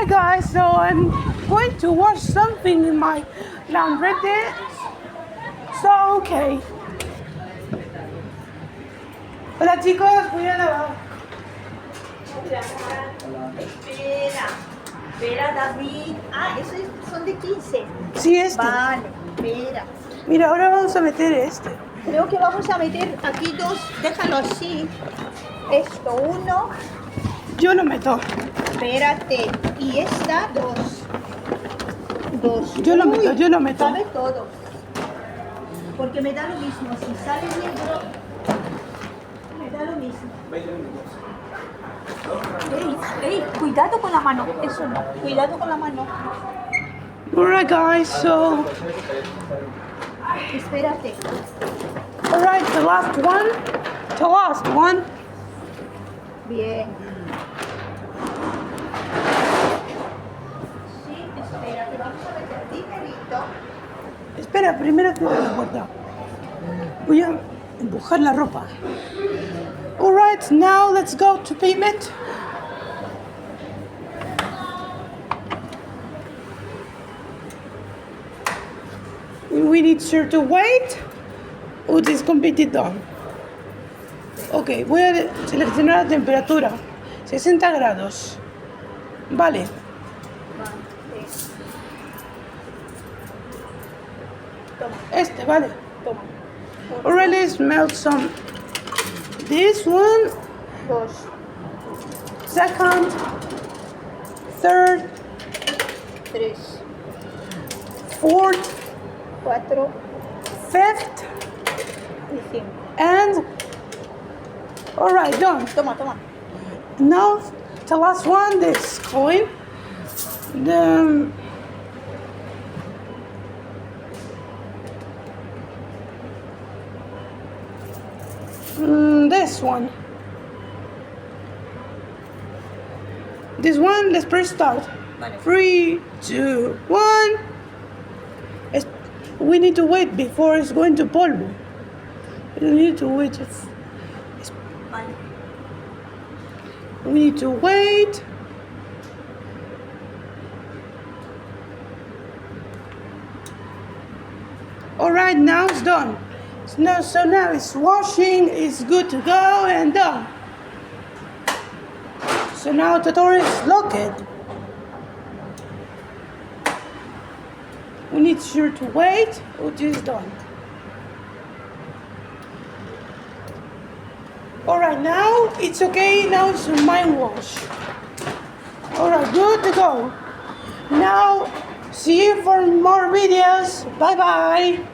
Alright guys, so I'm going to wash something in my laundry there. So okay. Hola chicos, voy a lavar. Espera, David. Ah, esos son de 15. Sí, este. Vale, espera. Mira, ahora vamos a meter este. Creo que vamos a meter aquí dos, déjalo así. Esto, uno, Yo lo meto. espérate. Y esta, dos. Dos. Yo lo meto, Uy, yo lo meto. Cabe todo. Porque me da lo mismo. Si sale negro, me da lo mismo. Ey, cuidado con la mano. Eso no. Cuidado con la mano. Alright guys, so Espérate. alright, the last one. The last one. Bien. Sí, espérate. Vamos a meter dinerito. Espera, primero cierra la puerta. Voy a empujar la ropa. Alright, now let's go to payment. We need sure to wait. Oh, this is completely done. Ok, voy a seleccionar la temperatura. 60 grados. Vale. Toma, Este, vale. toma. Already smelled some. This one. Dos, Second. Third. tres, Fourth. cuatro Fifth. y cinco. And. Alright, done. Toma, toma. Now, the last one, this coin. This one. This one, let's press start. Vale. 3, 2, 1. We need to wait before it's going to polvo. We need to wait. Vale. We need to wait. Alright, now it's done. So now it's washing, it's good to go and done. So now the door is locked. We need sure to wait until it's done. Alright, now it's okay, now it's mind wash. Alright, good to go. Now, see you for more videos. Bye bye.